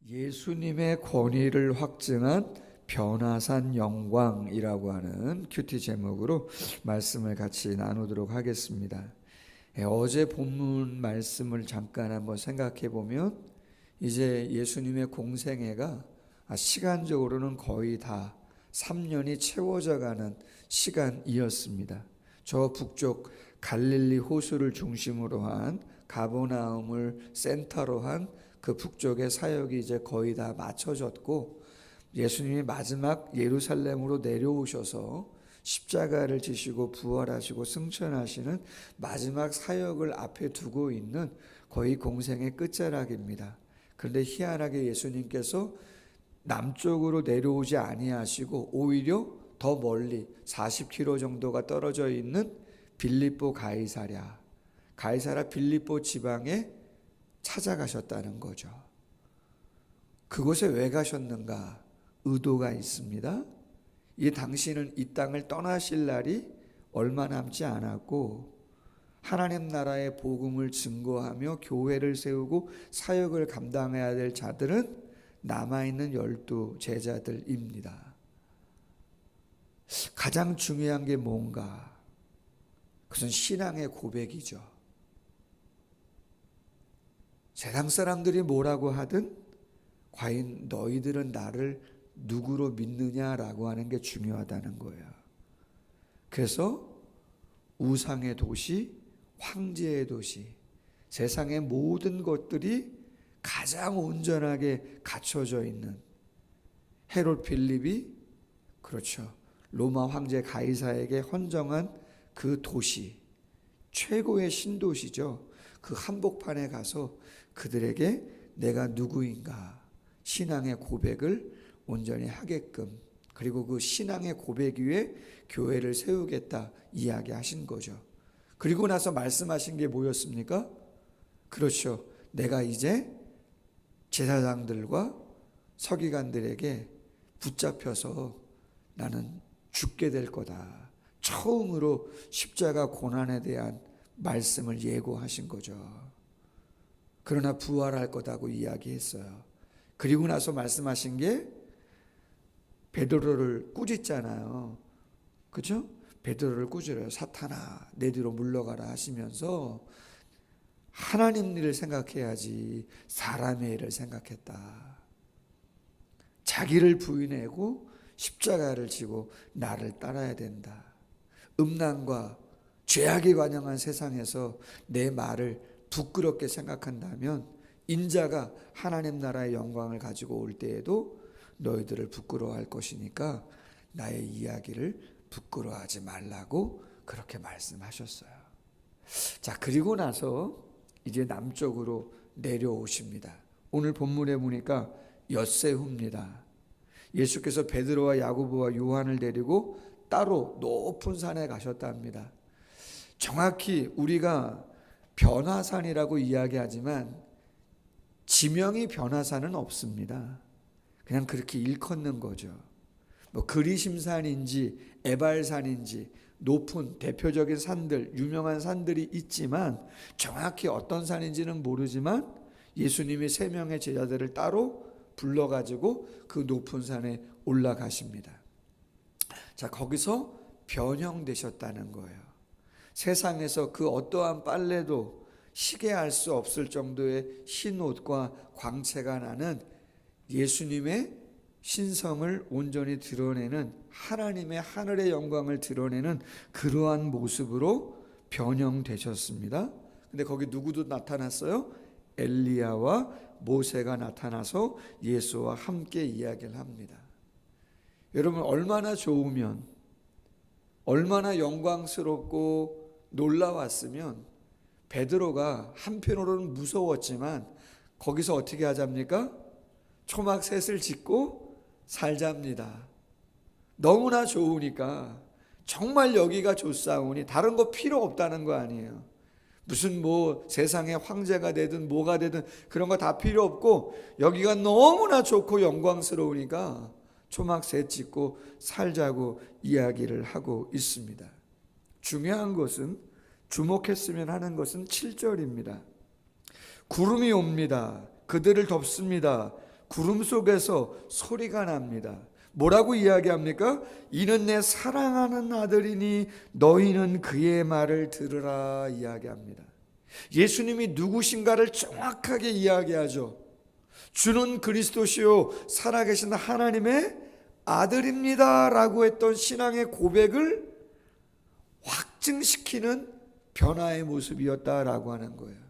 예수님의 권위를 확증한 변화산 영광이라고 하는 큐티 제목으로 말씀을 같이 나누도록 하겠습니다. 어제 본문 말씀을 잠깐 한번 생각해 보면 이제 예수님의 공생애가 시간적으로는 거의 다 3년이 채워져 가는 시간이었습니다. 저 북쪽 갈릴리 호수를 중심으로 한 가버나움을 센터로 한 그 북쪽의 사역이 이제 거의 다 마쳐졌고, 예수님이 마지막 예루살렘으로 내려오셔서 십자가를 지시고 부활하시고 승천하시는 마지막 사역을 앞에 두고 있는 거의 공생의 끝자락입니다. 그런데 희한하게 예수님께서 남쪽으로 내려오지 아니하시고 오히려 더 멀리 40km 정도가 떨어져 있는 빌립보 가이사랴 빌립보 지방에 찾아가셨다는 거죠. 그곳에 왜 가셨는가? 의도가 있습니다. 당신은 이 땅을 떠나실 날이 얼마 남지 않았고, 하나님 나라의 복음을 증거하며 교회를 세우고 사역을 감당해야 될 자들은 남아있는 12 제자들입니다. 가장 중요한 게 뭔가? 그것은 신앙의 고백이죠. 세상 사람들이 뭐라고 하든 과연 너희들은 나를 누구로 믿느냐라고 하는 게 중요하다는 거예요. 그래서 우상의 도시, 황제의 도시, 세상의 모든 것들이 가장 온전하게 갖춰져 있는 헤롯 빌립이, 그렇죠, 로마 황제 가이사에게 헌정한 그 도시, 최고의 신도시죠. 그 한복판에 가서 그들에게 내가 누구인가 신앙의 고백을 온전히 하게끔, 그리고 그 신앙의 고백 위에 교회를 세우겠다 이야기하신 거죠. 그리고 나서 말씀하신 게 뭐였습니까? 그렇죠, 내가 이제 제사장들과 서기관들에게 붙잡혀서 나는 죽게 될 거다. 처음으로 십자가 고난에 대한 말씀을 예고하신 거죠. 그러나 부활할 거다고 이야기했어요. 그리고 나서 말씀하신 게 베드로를 꾸짖잖아요. 그렇죠? 베드로를 꾸짖어요. 사탄아, 내 뒤로 물러가라 하시면서 하나님 일을 생각해야지 사람의 일을 생각했다. 자기를 부인하고 십자가를 지고 나를 따라야 된다. 음란과 죄악이 관영한 세상에서 내 말을 부끄럽게 생각한다면 인자가 하나님 나라의 영광을 가지고 올 때에도 너희들을 부끄러워할 것이니까 나의 이야기를 부끄러워하지 말라고 그렇게 말씀하셨어요. 자, 그리고 나서 이제 남쪽으로 내려오십니다. 오늘 본문에 보니까 엿새후입니다. 예수께서 베드로와 야고보와 요한을 데리고 따로 높은 산에 가셨답니다. 정확히 우리가 변화산이라고 이야기하지만 지명이 변화산은 없습니다. 그냥 그렇게 일컫는 거죠. 그리심산인지 에발산인지 높은 대표적인 산들, 유명한 산들이 있지만 정확히 어떤 산인지는 모르지만 예수님이 3명의 제자들을 따로 불러가지고 그 높은 산에 올라가십니다. 자, 거기서 변형되셨다는 거예요. 세상에서 그 어떠한 빨래도 시계할 수 없을 정도의 흰 옷과 광채가 나는 예수님의 신성을 온전히 드러내는, 하나님의 하늘의 영광을 드러내는 그러한 모습으로 변형되셨습니다. 근데 거기 누구도 나타났어요? 엘리야와 모세가 나타나서 예수와 함께 이야기를 합니다. 여러분, 얼마나 좋으면, 얼마나 영광스럽고 놀라웠으면 베드로가 한편으로는 무서웠지만 거기서 어떻게 하잡니까? 초막셋을 짓고 살잡니다. 너무나 좋으니까, 정말 여기가 좋사오니 다른 거 필요 없다는 거 아니에요. 무슨 세상의 황제가 되든 뭐가 되든 그런 거 다 필요 없고 여기가 너무나 좋고 영광스러우니까 초막셋 짓고 살자고 이야기를 하고 있습니다. 중요한 것은, 주목했으면 하는 것은 7절입니다. 구름이 옵니다. 그들을 덮습니다. 구름 속에서 소리가 납니다. 뭐라고 이야기합니까? 이는 내 사랑하는 아들이니 너희는 그의 말을 들으라 이야기합니다. 예수님이 누구신가를 정확하게 이야기하죠. 주는 그리스도시요 살아계신 하나님의 아들입니다 라고 했던 신앙의 고백을 확증시키는 변화의 모습이었다라고 하는 거예요.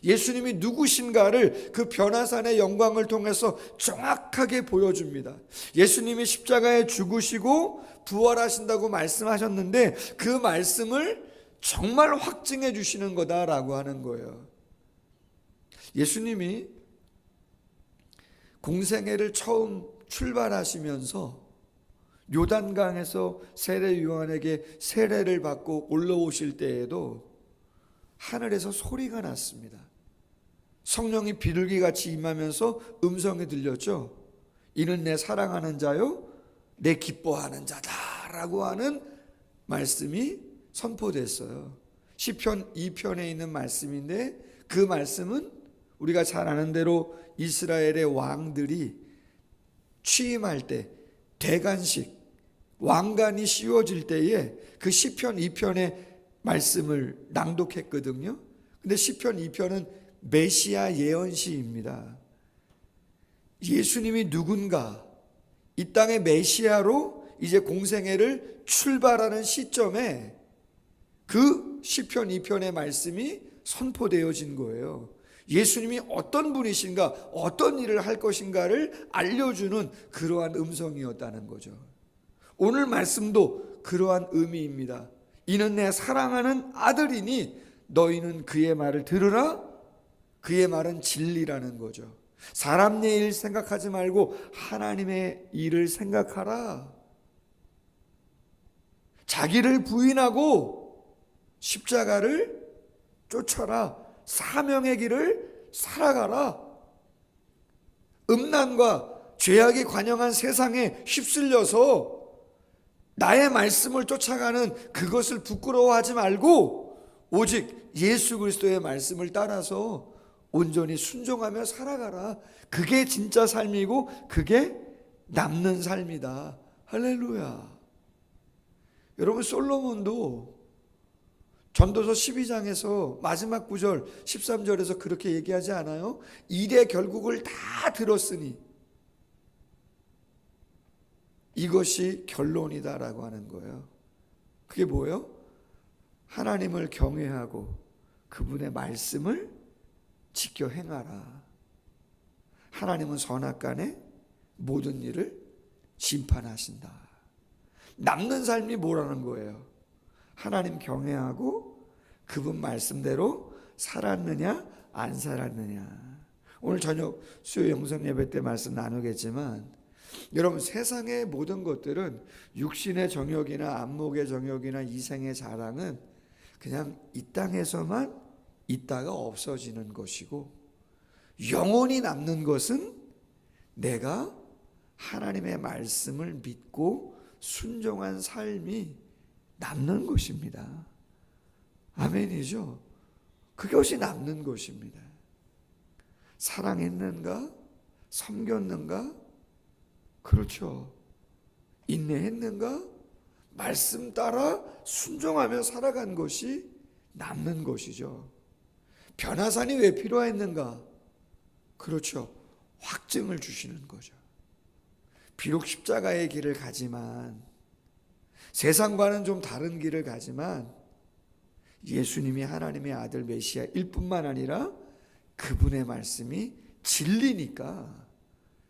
예수님이 누구신가를 그 변화산의 영광을 통해서 정확하게 보여줍니다. 예수님이 십자가에 죽으시고 부활하신다고 말씀하셨는데 그 말씀을 정말 확증해 주시는 거다라고 하는 거예요. 예수님이 공생애를 처음 출발하시면서 요단강에서 세례 요한에게 세례를 받고 올라오실 때에도 하늘에서 소리가 났습니다. 성령이 비둘기같이 임하면서 음성이 들렸죠. 이는 내 사랑하는 자요 내 기뻐하는 자다라고 하는 말씀이 선포됐어요. 시편 2편에 있는 말씀인데 그 말씀은 우리가 잘 아는 대로 이스라엘의 왕들이 취임할 때 대관식 왕관이 씌워질 때에 그 시편 2편의 말씀을 낭독했거든요. 근데 시편 2편은 메시아 예언시입니다. 예수님이 누군가, 이 땅의 메시아로 이제 공생애를 출발하는 시점에 그 시편 2편의 말씀이 선포되어진 거예요. 예수님이 어떤 분이신가, 어떤 일을 할 것인가를 알려주는 그러한 음성이었다는 거죠. 오늘 말씀도 그러한 의미입니다. 이는 내 사랑하는 아들이니 너희는 그의 말을 들으라. 그의 말은 진리라는 거죠. 사람 일 생각하지 말고 하나님의 일을 생각하라. 자기를 부인하고 십자가를 쫓아라. 사명의 길을 살아가라. 음란과 죄악이 관영한 세상에 휩쓸려서 나의 말씀을 쫓아가는 그것을 부끄러워하지 말고 오직 예수 그리스도의 말씀을 따라서 온전히 순종하며 살아가라. 그게 진짜 삶이고 그게 남는 삶이다. 할렐루야. 여러분, 솔로몬도 전도서 12장에서 마지막 구절 13절에서 그렇게 얘기하지 않아요? 일의 결국을 다 들었으니 이것이 결론이다라고 하는 거예요. 그게 뭐예요? 하나님을 경외하고 그분의 말씀을 지켜 행하라. 하나님은 선악간에 모든 일을 심판하신다. 남는 삶이 뭐라는 거예요? 하나님 경외하고 그분 말씀대로 살았느냐 안 살았느냐. 오늘 저녁 수요 영성 예배 때 말씀 나누겠지만 여러분, 세상의 모든 것들은 육신의 정욕이나 안목의 정욕이나 이생의 자랑은 그냥 이 땅에서만 있다가 없어지는 것이고 영원히 남는 것은 내가 하나님의 말씀을 믿고 순종한 삶이 남는 것입니다. 아멘이죠? 그것이 남는 것입니다. 사랑했는가? 섬겼는가? 그렇죠. 인내했는가? 말씀 따라 순종하며 살아간 것이 남는 것이죠. 변화산이 왜 필요했는가? 그렇죠. 확증을 주시는 거죠. 비록 십자가의 길을 가지만, 세상과는 좀 다른 길을 가지만 예수님이 하나님의 아들 메시아일 뿐만 아니라 그분의 말씀이 진리니까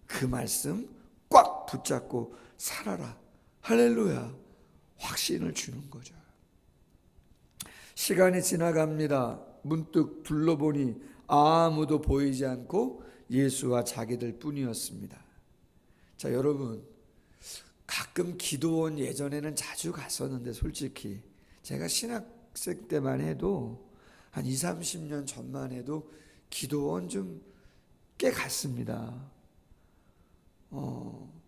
그 말씀 꽉 붙잡고 살아라. 할렐루야. 확신을 주는 거죠. 시간이 지나갑니다. 문득 둘러보니 아무도 보이지 않고 예수와 자기들 뿐이었습니다. 자, 여러분, 가끔 기도원 예전에는 자주 갔었는데 솔직히 제가 신학생 때만 해도 한 20, 30년 전만 해도 기도원 좀 꽤 갔습니다.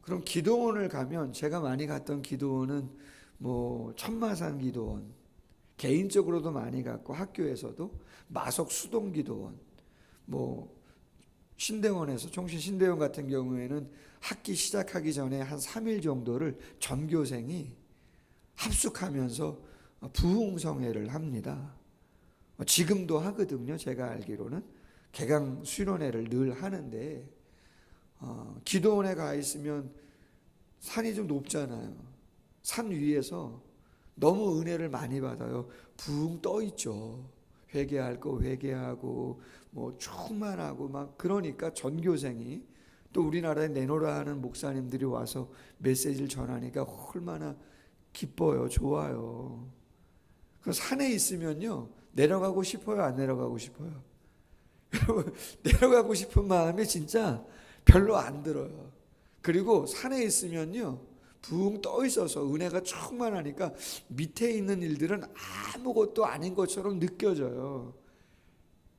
그럼 기도원을 가면 제가 많이 갔던 기도원은 뭐 천마산 기도원, 개인적으로도 많이 갔고 학교에서도 마석 수동 기도원, 뭐 신대원에서, 총신 신대원 같은 경우에는 학기 시작하기 전에 한 3일 정도를 전교생이 합숙하면서 부흥성회를 합니다. 지금도 하거든요. 제가 알기로는 개강 수련회를 늘 하는데, 기도원에 가 있으면 산이 좀 높잖아요. 산 위에서 너무 은혜를 많이 받아요. 붕 떠 있죠. 회개할 거 회개하고 뭐 충만하고 막, 그러니까 전교생이, 또 우리나라에 내노라 하는 목사님들이 와서 메시지를 전하니까 얼마나 기뻐요. 좋아요. 그 산에 있으면요, 내려가고 싶어요, 안 내려가고 싶어요? 여러분, 내려가고 싶은 마음이 진짜 별로 안 들어요. 그리고 산에 있으면요, 붕 떠 있어서 은혜가 충만하니까 밑에 있는 일들은 아무것도 아닌 것처럼 느껴져요.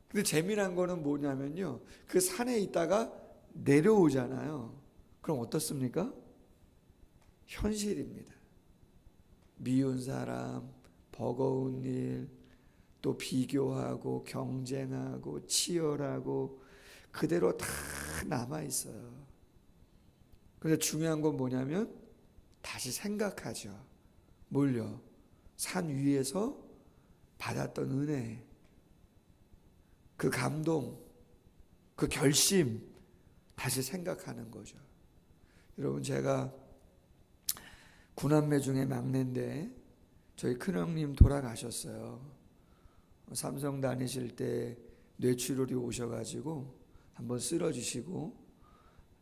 근데 재미난 거는 뭐냐면요, 그 산에 있다가 내려오잖아요. 그럼 어떻습니까? 현실입니다. 미운 사람, 버거운 일, 또 비교하고 경쟁하고 치열하고 그대로 다 남아 있어요. 근데 중요한 건 뭐냐면 다시 생각하죠. 뭘요? 산 위에서 받았던 은혜, 그 감동, 그 결심 다시 생각하는 거죠. 여러분, 제가 9남매 중에 막내인데 저희 큰형님 돌아가셨어요. 삼성 다니실 때 뇌출혈이 오셔가지고 한번 쓰러지시고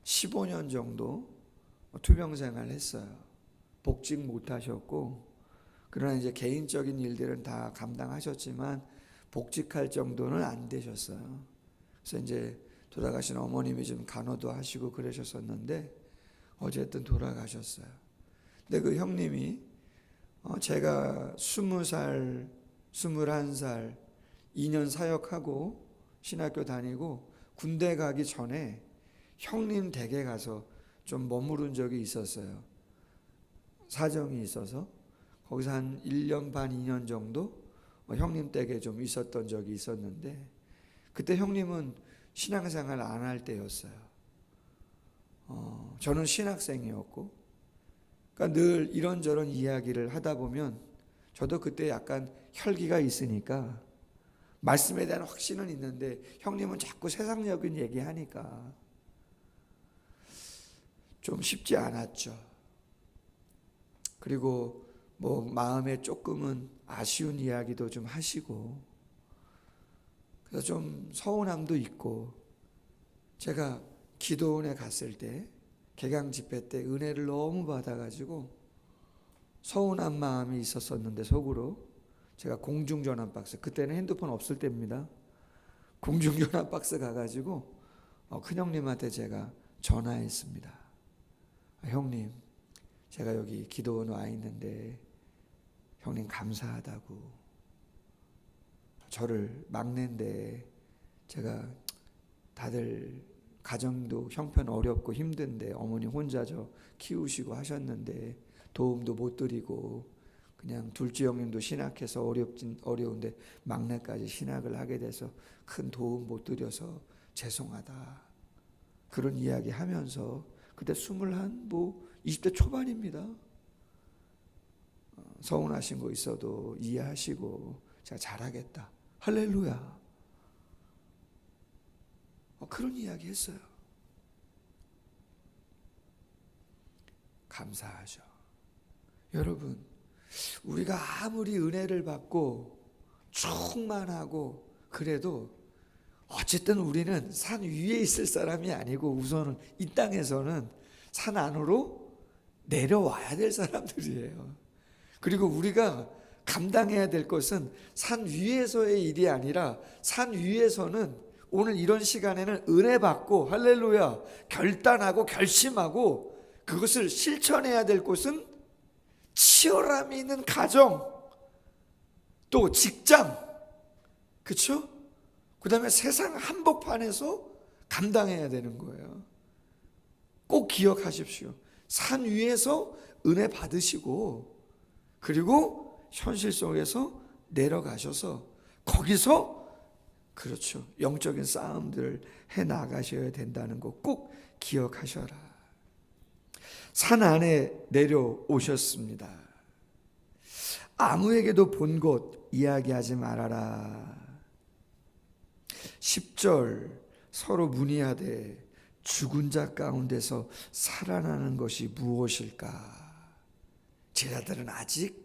15년 정도 투병 생활을 했어요. 복직 못하셨고, 그러나 이제 개인적인 일들은 다 감당하셨지만 복직할 정도는 안 되셨어요. 그래서 이제 돌아가신 어머님이 좀 간호도 하시고 그러셨었는데 어쨌든 돌아가셨어요. 근데 그 형님이 제가 20살, 21살 2년 사역하고 신학교 다니고 군대 가기 전에 형님 댁에 가서 좀 머무른 적이 있었어요. 사정이 있어서 거기서 한 1년 반, 2년 정도 형님 댁에 좀 있었던 적이 있었는데, 그때 형님은 신앙생활 안 할 때였어요. 저는 신학생이었고, 그러니까 늘 이런저런 이야기를 하다 보면 저도 그때 약간 혈기가 있으니까 말씀에 대한 확신은 있는데 형님은 자꾸 세상적인 얘기하니까 좀 쉽지 않았죠. 그리고 뭐 마음에 조금은 아쉬운 이야기도 좀 하시고, 그래서 좀 서운함도 있고, 제가 기도원에 갔을 때 개강 집회 때 은혜를 너무 받아가지고 서운한 마음이 있었었는데 속으로 제가 공중전화 박스, 그때는 핸드폰 없을 때입니다. 공중전화 박스 가가지고 큰형님한테 제가 전화했습니다. 형님, 제가 여기 기도원 와 있는데 형님 감사하다고, 저를 막내인데 제가 다들 가정도 형편 어렵고 힘든데 어머니 혼자 저 키우시고 하셨는데 도움도 못 드리고 그냥 둘째 형님도 신학해서 어려운데 막내까지 신학을 하게 돼서 큰 도움 못 드려서 죄송하다, 그런 이야기 하면서, 그때 20대 초반입니다. 서운하신 거 있어도 이해하시고 제가 잘하겠다, 할렐루야, 그런 이야기 했어요. 감사하죠. 여러분, 우리가 아무리 은혜를 받고 충만하고 그래도 어쨌든 우리는 산 위에 있을 사람이 아니고 우선은 이 땅에서는 산 안으로 내려와야 될 사람들이에요. 그리고 우리가 감당해야 될 것은 산 위에서의 일이 아니라 산 위에서는 오늘 이런 시간에는 은혜 받고 할렐루야 결단하고 결심하고 그것을 실천해야 될 곳은 치열함이 있는 가정, 또 직장, 그렇죠? 그 다음에 세상 한복판에서 감당해야 되는 거예요. 꼭 기억하십시오. 산 위에서 은혜 받으시고 그리고 현실 속에서 내려가셔서 거기서 그렇죠. 영적인 싸움들을 해 나가셔야 된다는 거 꼭 기억하셔라. 산 안에 내려오셨습니다. 아무에게도 본 곳 이야기하지 말아라. 10절 서로 문의하되 죽은 자 가운데서 살아나는 것이 무엇일까? 제자들은 아직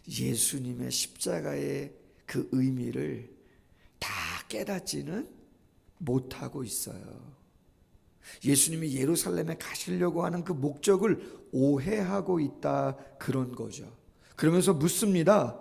예수님의 십자가의 그 의미를 다 깨닫지는 못하고 있어요. 예수님이 예루살렘에 가시려고 하는 그 목적을 오해하고 있다, 그런 거죠. 그러면서 묻습니다.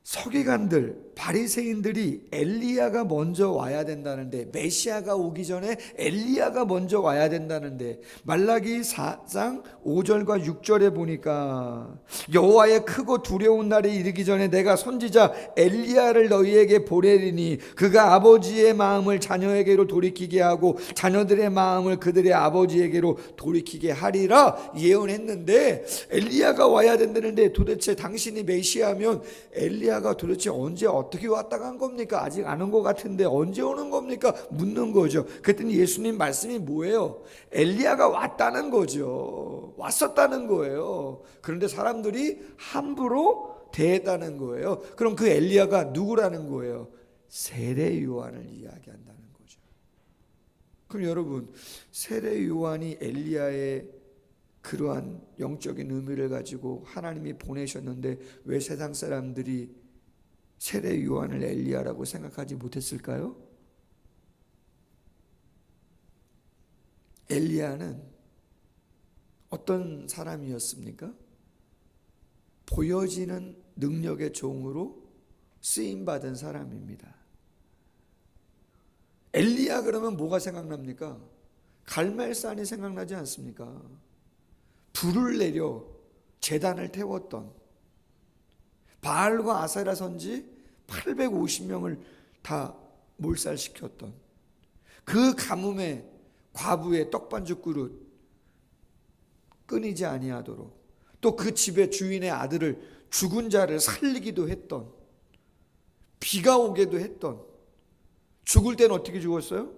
서기관들, 바리새인들이 엘리야가 먼저 와야 된다는데, 메시아가 오기 전에 엘리야가 먼저 와야 된다는데, 말라기 4장 5절과 6절에 보니까 여호와의 크고 두려운 날이 이르기 전에 내가 선지자 엘리야를 너희에게 보내리니 그가 아버지의 마음을 자녀에게로 돌이키게 하고 자녀들의 마음을 그들의 아버지에게로 돌이키게 하리라 예언했는데, 엘리야가 와야 된다는데 도대체 당신이 메시아면 엘리야가 도대체 언제 어떻게 왔다 간 겁니까? 아직 안 온 것 같은데 언제 오는 겁니까? 묻는 거죠. 그랬더니 예수님 말씀이 뭐예요? 엘리야가 왔다는 거죠. 왔었다는 거예요. 그런데 사람들이 함부로 대했다는 거예요. 그럼 그 엘리야가 누구라는 거예요? 세례 요한을 이야기한다는 거죠. 그럼 여러분, 세례 요한이 엘리야의 그러한 영적인 의미를 가지고 하나님이 보내셨는데 왜 세상 사람들이 세례 요한을 엘리야라고 생각하지 못했을까요? 엘리야는 어떤 사람이었습니까? 보여지는 능력의 종으로 쓰임받은 사람입니다. 엘리야 그러면 뭐가 생각납니까? 갈멜산이 생각나지 않습니까? 불을 내려 제단을 태웠던, 바알과 아세라 선지 850명을 다 몰살시켰던 그 가뭄에 과부의 떡반죽 그릇 끊이지 아니하도록, 또 그 집의 주인의 아들을, 죽은 자를 살리기도 했던, 비가 오게도 했던, 죽을 때는 어떻게 죽었어요?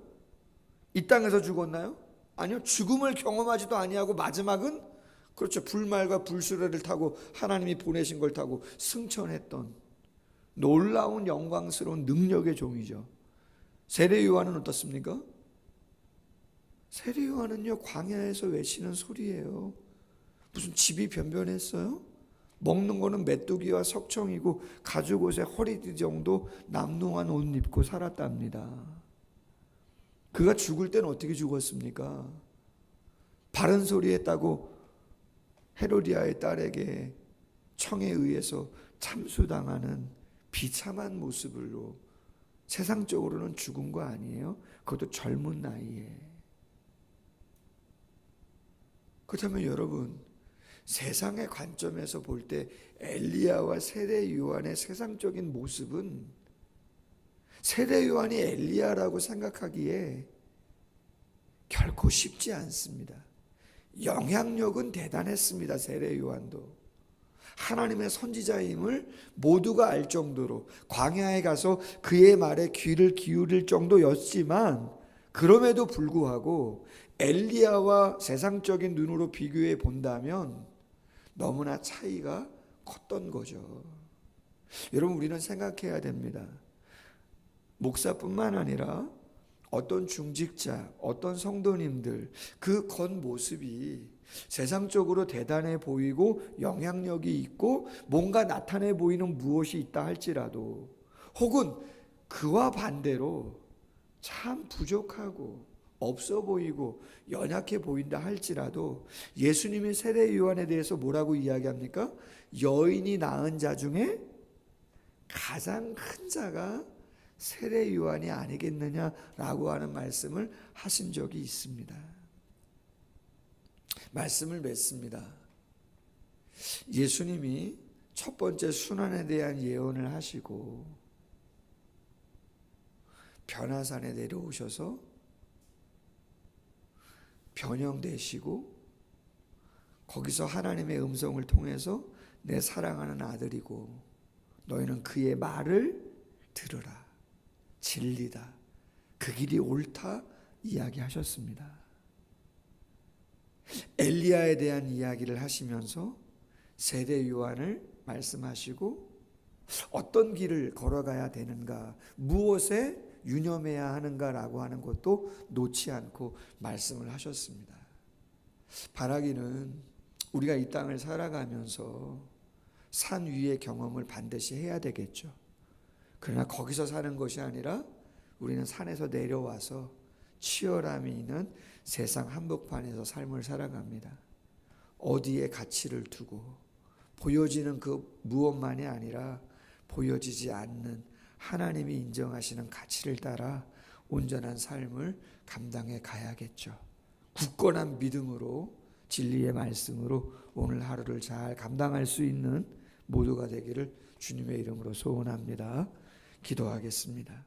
이 땅에서 죽었나요? 아니요. 죽음을 경험하지도 아니하고 마지막은, 그렇죠, 불말과 불수레를 타고 하나님이 보내신 걸 타고 승천했던 놀라운 영광스러운 능력의 종이죠. 세례 요한은 어떻습니까? 세례 요한은요, 광야에서 외치는 소리예요. 무슨 집이 변변했어요? 먹는 거는 메뚜기와 석청이고 가죽 옷에 허리띠 정도 남루한 옷 입고 살았답니다. 그가 죽을 때는 어떻게 죽었습니까? 바른 소리 했다고 헤로디아의 딸에게 청에 의해서 참수당하는 비참한 모습으로 세상적으로는 죽은 거 아니에요? 그것도 젊은 나이에. 그렇다면 여러분, 세상의 관점에서 볼 때 엘리야와 세례 요한의 세상적인 모습은 세례 요한이 엘리야라고 생각하기에 결코 쉽지 않습니다. 영향력은 대단했습니다. 세례 요한도 하나님의 선지자임을 모두가 알 정도로 광야에 가서 그의 말에 귀를 기울일 정도였지만, 그럼에도 불구하고 엘리야와 세상적인 눈으로 비교해 본다면 너무나 차이가 컸던 거죠. 여러분, 우리는 생각해야 됩니다. 목사뿐만 아니라 어떤 중직자, 어떤 성도님들, 그 겉모습이 세상적으로 대단해 보이고 영향력이 있고 뭔가 나타내 보이는 무엇이 있다 할지라도, 혹은 그와 반대로 참 부족하고 없어 보이고 연약해 보인다 할지라도, 예수님이 세례 요한에 대해서 뭐라고 이야기합니까? 여인이 낳은 자 중에 가장 큰 자가 세례 요한이 아니겠느냐라고 하는 말씀을 하신 적이 있습니다. 말씀을 맺습니다. 예수님이 첫 번째 순환에 대한 예언을 하시고 변화산에 내려오셔서 변형되시고, 거기서 하나님의 음성을 통해서 내 사랑하는 아들이고 너희는 그의 말을 들으라. 진리다, 그 길이 옳다 이야기하셨습니다. 엘리야에 대한 이야기를 하시면서 세례 요한을 말씀하시고 어떤 길을 걸어가야 되는가, 무엇에 유념해야 하는가라고 하는 것도 놓지 않고 말씀을 하셨습니다. 바라기는 우리가 이 땅을 살아가면서 산 위의 경험을 반드시 해야 되겠죠. 그러나 거기서 사는 것이 아니라 우리는 산에서 내려와서 치열함이 있는 세상 한복판에서 삶을 살아갑니다. 어디에 가치를 두고 보여지는 그 무엇만이 아니라 보여지지 않는 하나님이 인정하시는 가치를 따라 온전한 삶을 감당해 가야겠죠. 굳건한 믿음으로 진리의 말씀으로 오늘 하루를 잘 감당할 수 있는 모두가 되기를 주님의 이름으로 소원합니다. 기도하겠습니다.